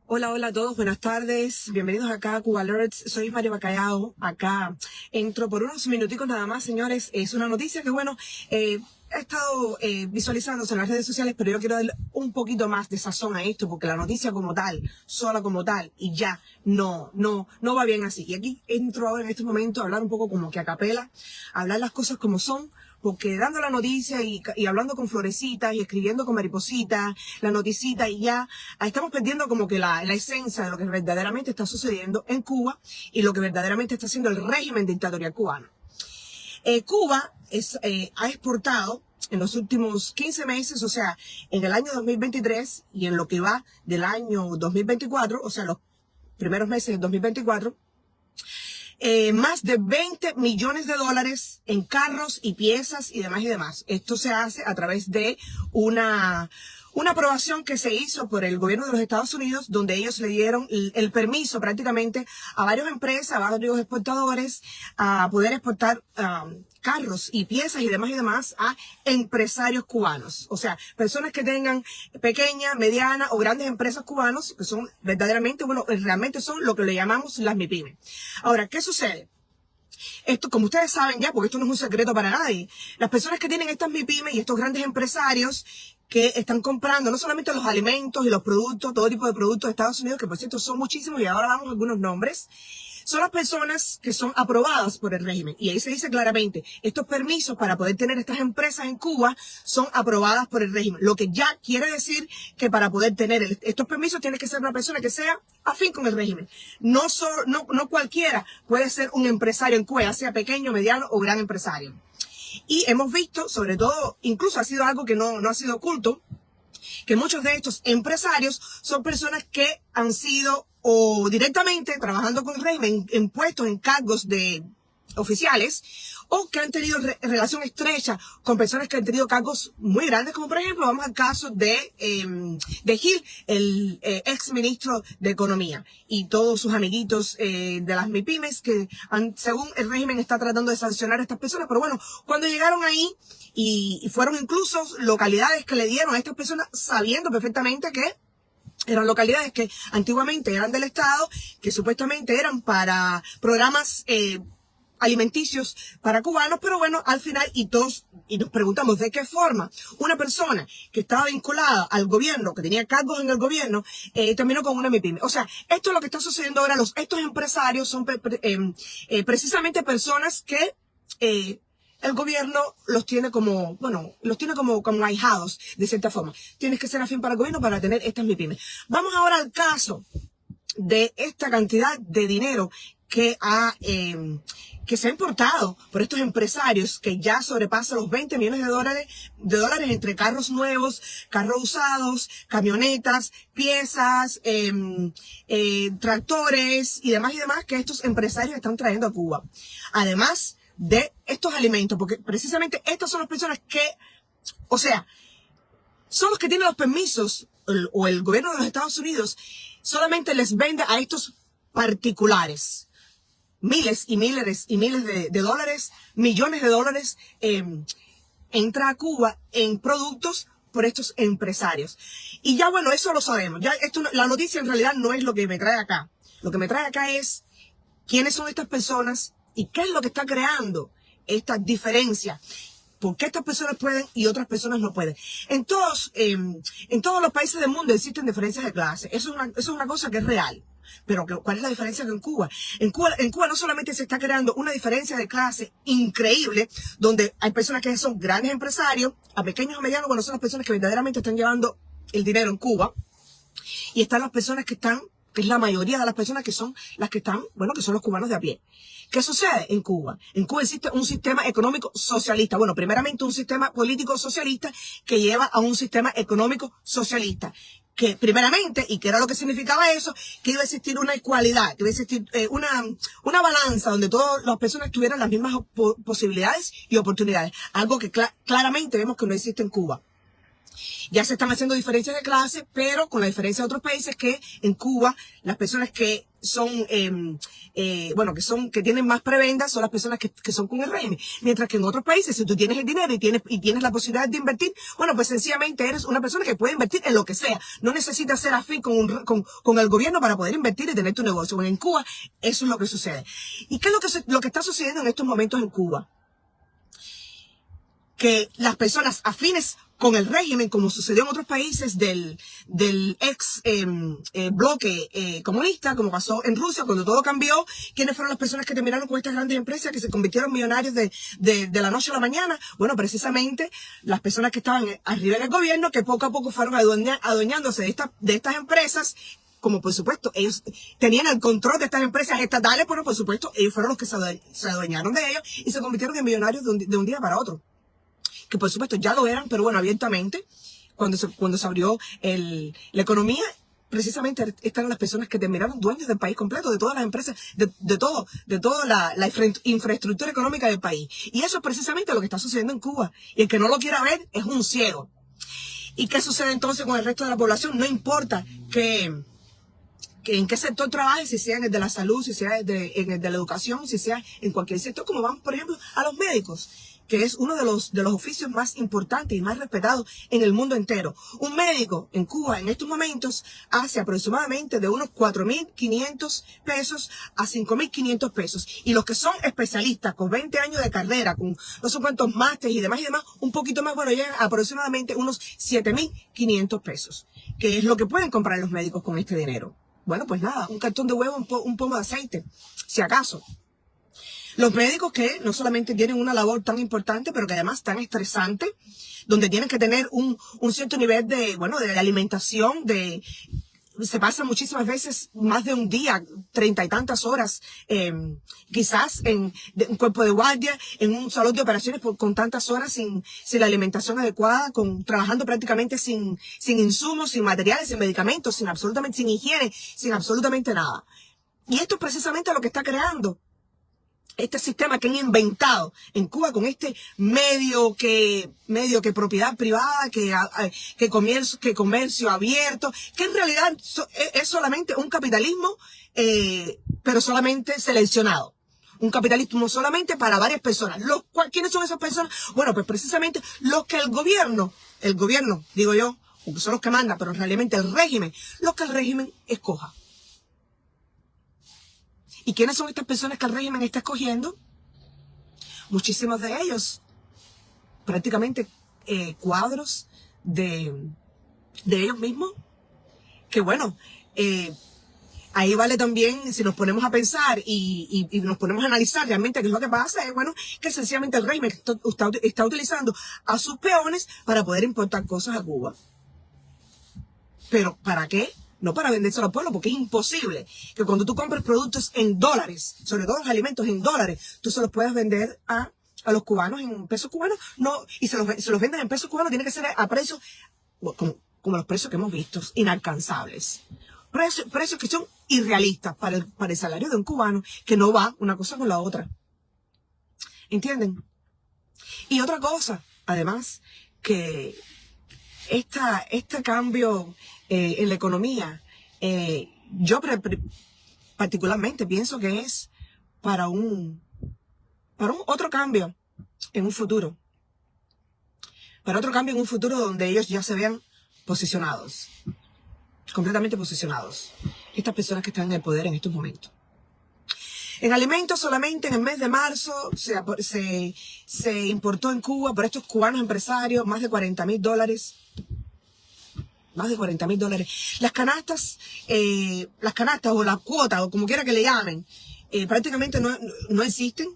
Hola, hola a todos, buenas tardes, bienvenidos acá a Cuba Alerts, soy Mario Bacallao, acá entro por unos minuticos nada más, señores, es una noticia que bueno, he estado visualizándose en las redes sociales, pero yo quiero darle un poquito más de sazón a esto, porque la noticia como tal, sola como tal, y ya, no va bien así, y aquí entro ahora en este momento a hablar un poco como que a capela, a hablar las cosas como son, porque dando la noticia y hablando con florecitas y escribiendo con maripositas, la noticita y ya, estamos perdiendo como que la esencia de lo que verdaderamente está sucediendo en Cuba y lo que verdaderamente está haciendo el régimen dictatorial cubano. Cuba ha exportado en los últimos 15 meses, o sea, en el año 2023 y en lo que va del año 2024, o sea, los primeros meses del 2024, más de 20 millones de dólares en carros y piezas y demás y demás. Esto se hace a través de una aprobación que se hizo por el gobierno de los Estados Unidos, donde ellos le dieron el permiso prácticamente a varias empresas, a varios exportadores, a poder exportar carros y piezas y demás a empresarios cubanos. O sea, personas que tengan pequeñas, medianas o grandes empresas cubanos, que son verdaderamente, bueno, realmente son lo que le llamamos las MIPYME. Ahora, ¿qué sucede? Esto, como ustedes saben ya, porque esto no es un secreto para nadie, las personas que tienen estas MIPYME y estos grandes empresarios que están comprando no solamente los alimentos y los productos, todo tipo de productos de Estados Unidos, que por cierto son muchísimos y ahora damos algunos nombres, son las personas que son aprobadas por el régimen. Y ahí se dice claramente, estos permisos para poder tener estas empresas en Cuba son aprobadas por el régimen. Lo que ya quiere decir que para poder tener estos permisos tiene que ser una persona que sea afín con el régimen. No cualquiera puede ser un empresario en Cuba, sea pequeño, mediano o gran empresario. Y hemos visto, sobre todo, incluso ha sido algo que no ha sido oculto, que muchos de estos empresarios son personas que han sido o directamente trabajando con el régimen en puestos, en cargos de oficiales, o que han tenido relación estrecha con personas que han tenido cargos muy grandes, como por ejemplo, vamos al caso de Gil, el ex ministro de Economía, y todos sus amiguitos de las MIPYMES, que según el régimen está tratando de sancionar a estas personas, pero bueno, cuando llegaron ahí, y fueron incluso localidades que le dieron a estas personas sabiendo perfectamente que eran localidades que antiguamente eran del Estado, que supuestamente eran para programas alimenticios para cubanos, pero bueno, al final y nos preguntamos de qué forma una persona que estaba vinculada al gobierno, que tenía cargos en el gobierno, terminó con una MIPYME. O sea, esto es lo que está sucediendo ahora. Estos empresarios son precisamente personas que el gobierno los tiene como, bueno, como ahijados, de cierta forma. Tienes que ser afín para el gobierno para tener estas MIPYME. Vamos ahora al caso de esta cantidad de dinero que se ha importado por estos empresarios, que ya sobrepasa los 20 millones de dólares entre carros nuevos, carros usados, camionetas, piezas, tractores y demás, que estos empresarios están trayendo a Cuba. Además de estos alimentos, porque precisamente estas son las personas que, o sea, son los que tienen los permisos, o el gobierno de los Estados Unidos solamente les vende a estos particulares miles y miles de dólares, millones de dólares, entra a Cuba en productos por estos empresarios. Y ya bueno, eso lo sabemos. Ya la noticia en realidad no es lo que me trae acá. Lo que me trae acá es quiénes son estas personas y qué es lo que está creando esta diferencia. ¿Por qué estas personas pueden y otras personas no pueden? En todos los países del mundo existen diferencias de clase. Eso es una cosa que es real. Pero ¿cuál es la diferencia en Cuba? En Cuba no solamente se está creando una diferencia de clase increíble, donde hay personas que son grandes empresarios, a pequeños o medianos, bueno, son las personas que verdaderamente están llevando el dinero en Cuba, y están las personas que es la mayoría de las personas que son las que están, bueno, que son los cubanos de a pie. ¿Qué sucede en Cuba? En Cuba existe un sistema económico socialista. Bueno, primeramente un sistema político socialista que lleva a un sistema económico socialista. Que primeramente, y que era lo que significaba eso, que iba a existir una igualdad, que iba a existir una balanza donde todas las personas tuvieran las mismas posibilidades y oportunidades. Algo que claramente vemos que no existe en Cuba. Ya se están haciendo diferencias de clase, pero con la diferencia de otros países que en Cuba las personas que son, que tienen más prebendas son las personas que son con el régimen. Mientras que en otros países, si tú tienes el dinero y tienes la posibilidad de invertir, bueno, pues sencillamente eres una persona que puede invertir en lo que sea. No necesitas ser afín con el gobierno para poder invertir y tener tu negocio. Bueno, en Cuba eso es lo que sucede. ¿Y qué es lo que está sucediendo en estos momentos en Cuba? Que las personas afines con el régimen, como sucedió en otros países del ex bloque comunista, como pasó en Rusia cuando todo cambió, ¿quiénes fueron las personas que terminaron con estas grandes empresas que se convirtieron millonarios de la noche a la mañana? Bueno, precisamente las personas que estaban arriba del gobierno, que poco a poco fueron adueñándose de estas empresas. Como por supuesto ellos tenían el control de estas empresas estatales, pero por supuesto ellos fueron los que se adueñaron de ellos y se convirtieron en millonarios de un día para otro. Que por supuesto ya lo eran, pero bueno, abiertamente, cuando se abrió la economía, precisamente estas eran las personas que terminaron dueños del país completo, de todas las empresas, de toda la infraestructura económica del país. Y eso es precisamente lo que está sucediendo en Cuba. Y el que no lo quiera ver es un ciego. ¿Y qué sucede entonces con el resto de la población? No importa que en qué sector trabaje, si sea en el de la salud, si sea en el de la educación, si sea en cualquier sector, como vamos, por ejemplo, a los médicos, que es uno de los oficios más importantes y más respetados en el mundo entero. Un médico en Cuba en estos momentos hace aproximadamente de unos 4.500 pesos a 5.500 pesos. Y los que son especialistas con 20 años de carrera, con no sé cuántos másteres y demás, un poquito más, bueno, llegan a aproximadamente unos 7.500 pesos, que es lo que pueden comprar los médicos con este dinero. Bueno, pues nada, un cartón de huevo, un pomo de aceite, si acaso. Los médicos que no solamente tienen una labor tan importante, pero que además tan estresante, donde tienen que tener un cierto nivel de alimentación, se pasan muchísimas veces más de un día, 30 y tantas horas, quizás en un cuerpo de guardia, en un salón de operaciones con tantas horas sin la alimentación adecuada, trabajando prácticamente sin insumos, sin materiales, sin medicamentos, sin higiene, sin absolutamente nada. Y esto es precisamente lo que está creando este sistema que han inventado en Cuba con este medio que propiedad privada, que comercio abierto, que en realidad es solamente un capitalismo, pero solamente seleccionado. Un capitalismo solamente para varias personas. ¿Quiénes son esas personas? Bueno, pues precisamente los que el gobierno, digo yo, son los que mandan, pero realmente los que el régimen escoja. ¿Y quiénes son estas personas que el régimen está escogiendo? Muchísimos de ellos, prácticamente cuadros de ellos mismos, que bueno, ahí vale también, si nos ponemos a pensar y nos ponemos a analizar realmente qué es lo que pasa, es bueno, que sencillamente el régimen está utilizando a sus peones para poder importar cosas a Cuba. ¿Pero para qué? No para vendérselo al pueblo, porque es imposible que cuando tú compres productos en dólares, sobre todo los alimentos en dólares, tú se los puedas vender a los cubanos en pesos cubanos. No, y se los venden en pesos cubanos, tiene que ser a precios como los precios que hemos visto, inalcanzables. Precios que son irrealistas para el salario de un cubano, que no va una cosa con la otra. ¿Entienden? Y otra cosa, además, que este cambio en la economía, yo particularmente pienso que es para un otro cambio en un futuro. Para otro cambio en un futuro donde ellos ya se vean posicionados, completamente posicionados. Estas personas que están en el poder en estos momentos. En alimentos solamente en el mes de marzo se importó en Cuba por estos cubanos empresarios más de $40,000. Más de $40,000. Las canastas o la cuota o como quiera que le llamen, prácticamente no existen.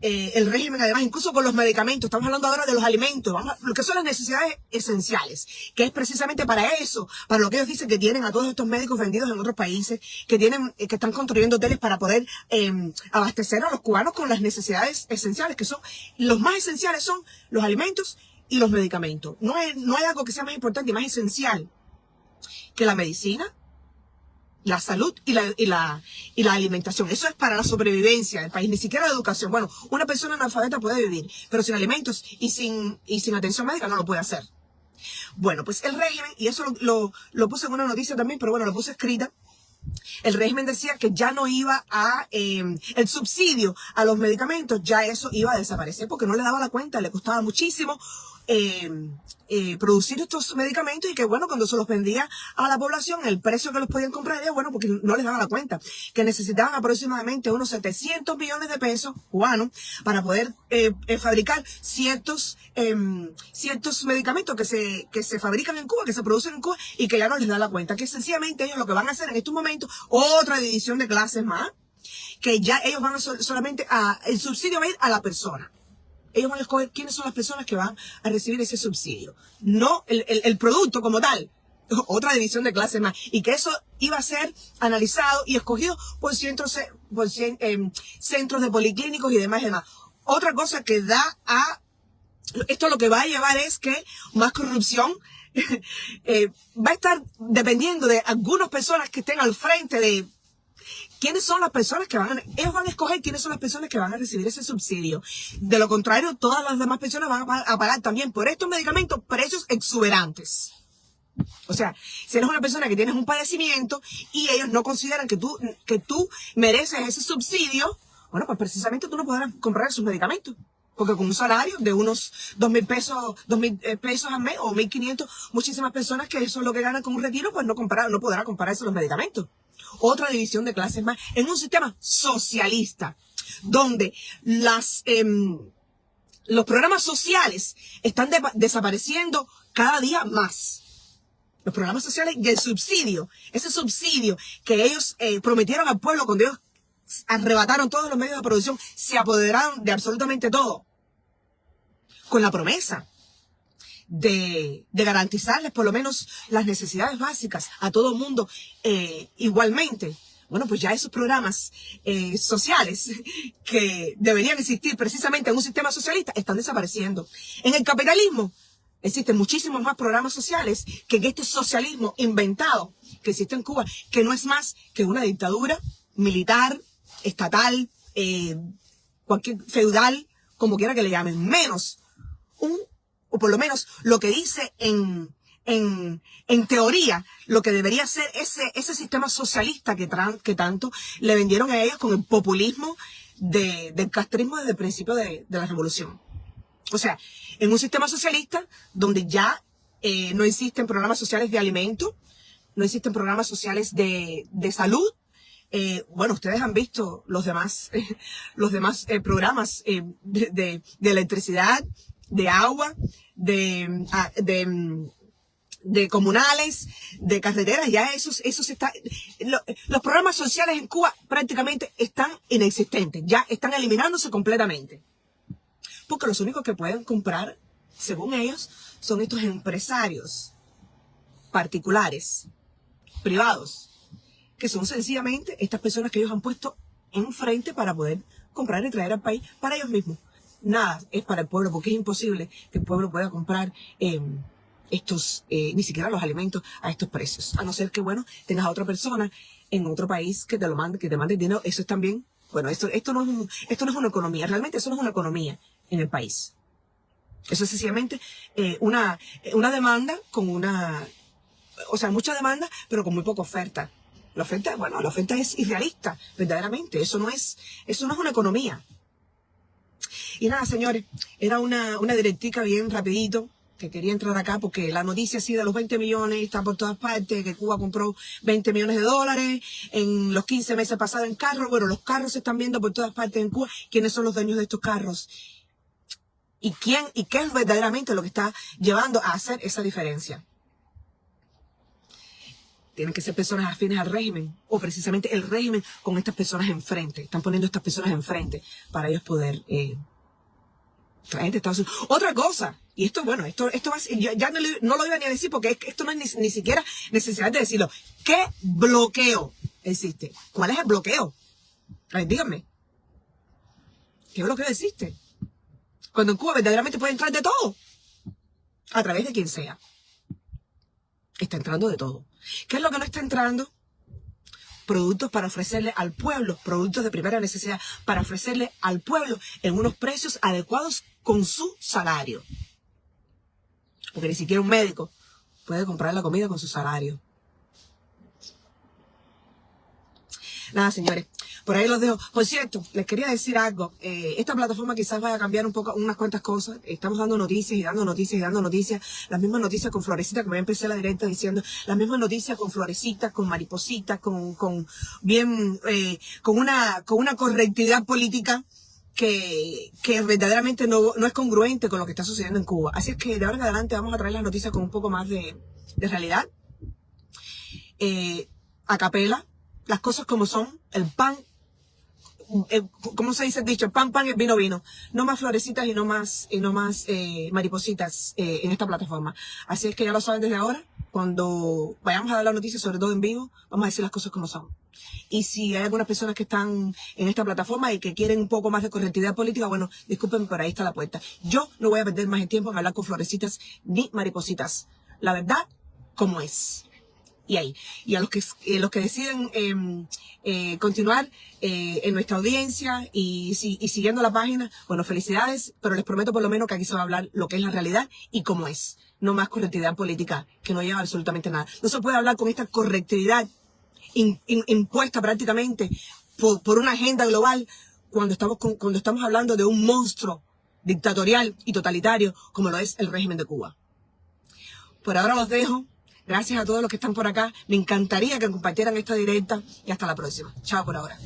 El régimen, además, incluso con los medicamentos, estamos hablando ahora de los alimentos, lo que son las necesidades esenciales, que es precisamente para eso, para lo que ellos dicen que tienen a todos estos médicos vendidos en otros países, que están construyendo hoteles para poder abastecer a los cubanos con las necesidades esenciales, que son, los más esenciales son los alimentos y los medicamentos. No hay algo que sea más importante y más esencial que la medicina, la salud y la alimentación. Eso es para la sobrevivencia del país, ni siquiera la educación. Bueno, una persona analfabeta puede vivir, pero sin alimentos y sin atención médica no lo puede hacer. Bueno, pues el régimen, y eso lo puse en una noticia también, pero bueno, lo puse escrita. El régimen decía que ya no iba a, el subsidio a los medicamentos, ya eso iba a desaparecer porque no le daba la cuenta, le costaba muchísimo producir estos medicamentos, y que bueno, cuando se los vendía a la población, el precio que los podían comprar era bueno porque no les daba la cuenta, que necesitaban aproximadamente unos 700 millones de pesos cubanos para poder fabricar ciertos medicamentos que se fabrican en Cuba, que se producen en Cuba, y que ya no les da la cuenta, que sencillamente ellos lo que van a hacer en estos momentos, otra división de clases más, que ya ellos van a solamente el subsidio va a ir a la persona. Ellos van a escoger quiénes son las personas que van a recibir ese subsidio, no el producto como tal. Otra división de clases más, y que eso iba a ser analizado y escogido por centros de policlínicos y demás. Otra cosa que esto lo que va a llevar es que más corrupción va a estar dependiendo de algunas personas que estén al frente de quiénes son las personas que ellos van a escoger quiénes son las personas que van a recibir ese subsidio. De lo contrario, todas las demás personas van a pagar también por estos medicamentos precios exuberantes. O sea, si eres una persona que tienes un padecimiento y ellos no consideran que tú mereces ese subsidio, bueno, pues precisamente tú no podrás comprar esos medicamentos. Porque con un salario de unos 2.000 pesos al mes o 1.500, muchísimas personas que eso es lo que ganan con un retiro, pues no podrán comprarse los medicamentos. Otra división de clases más en un sistema socialista, donde los programas sociales están desapareciendo cada día más. Los programas sociales y el subsidio, ese subsidio que ellos prometieron al pueblo cuando ellos arrebataron todos los medios de producción, se apoderaron de absolutamente todo, con la promesa de garantizarles por lo menos las necesidades básicas a todo el mundo igualmente. Bueno, pues ya esos programas sociales que deberían existir precisamente en un sistema socialista están desapareciendo. En el capitalismo existen muchísimos más programas sociales que en este socialismo inventado que existe en Cuba, que no es más que una dictadura militar, estatal, cualquier feudal, como quiera que le llamen, menos o por lo menos lo que dice en teoría, lo que debería ser ese sistema socialista que tanto le vendieron a ellos con el populismo del castrismo desde el principio de la revolución. O sea, en un sistema socialista donde ya no existen programas sociales de alimento, no existen programas sociales de salud. Bueno, ustedes han visto los demás programas de electricidad, de agua, de comunales, de carreteras. Ya los programas sociales en Cuba prácticamente están inexistentes, ya están eliminándose completamente. Porque los únicos que pueden comprar, según ellos, son estos empresarios particulares, privados, que son sencillamente estas personas que ellos han puesto enfrente para poder comprar y traer al país para ellos mismos. Nada es para el pueblo, porque es imposible que el pueblo pueda comprar ni siquiera los alimentos a estos precios. A no ser que, bueno, tengas a otra persona en otro país que te mande dinero. Eso es también, bueno, esto no es una economía. Realmente eso no es una economía en el país. Eso es sencillamente una demanda con mucha demanda, pero con muy poca oferta. La oferta es irrealista, verdaderamente. Eso no es una economía. Y nada, señores, era una directica bien rapidito, que quería entrar acá porque la noticia así de los 20 millones está por todas partes, que Cuba compró 20 millones de dólares en los 15 meses pasados en carros. Bueno, los carros se están viendo por todas partes en Cuba. ¿Quiénes son los dueños de estos carros? ¿Y qué es verdaderamente lo que está llevando a hacer esa diferencia? Tienen que ser personas afines al régimen, o precisamente el régimen con estas personas enfrente. Están poniendo estas personas enfrente para ellos poder traer de Estados Unidos. Otra cosa, y esto va, ya no lo iba ni a decir porque esto no es ni siquiera necesidad de decirlo. ¿Qué bloqueo existe? ¿Cuál es el bloqueo? A ver, díganme. ¿Qué bloqueo existe? Cuando en Cuba verdaderamente puede entrar de todo. A través de quien sea. Está entrando de todo. ¿Qué es lo que no está entrando? Productos para ofrecerle al pueblo, productos de primera necesidad, para ofrecerle al pueblo en unos precios adecuados con su salario. porque ni siquiera un médico puede comprar la comida con su salario. Nada, señores, por ahí los dejo. Por cierto, les quería decir algo. Esta plataforma quizás vaya a cambiar un poco, unas cuantas cosas. Estamos dando noticias y dando noticias y dando noticias. Las mismas noticias con florecitas, que me empecé la directa diciendo. Las mismas noticias con florecitas, con maripositas, con una correctidad política que verdaderamente no es congruente con lo que está sucediendo en Cuba. Así es que de ahora en adelante vamos a traer las noticias con un poco más de realidad. A capela. Las cosas como son, el pan, ¿cómo se dice el dicho? Pan, pan, el vino, vino. No más florecitas y no más maripositas en esta plataforma. Así es que ya lo saben desde ahora, cuando vayamos a dar la noticia, sobre todo en vivo, vamos a decir las cosas como son. Y si hay algunas personas que están en esta plataforma y que quieren un poco más de correctidad política, bueno, discúlpenme, pero ahí está la puerta. Yo no voy a perder más el tiempo en hablar con florecitas ni maripositas. La verdad, como es. Y ahí. Y a los que deciden continuar en nuestra audiencia y siguiendo la página, bueno, felicidades, pero les prometo por lo menos que aquí se va a hablar lo que es la realidad y cómo es. No más correctidad política, que no lleva absolutamente nada. No se puede hablar con esta correctidad impuesta prácticamente por una agenda global cuando estamos hablando de un monstruo dictatorial y totalitario como lo es el régimen de Cuba. Por ahora los dejo. Gracias a todos los que están por acá. Me encantaría que compartieran esta directa y hasta la próxima. Chao por ahora.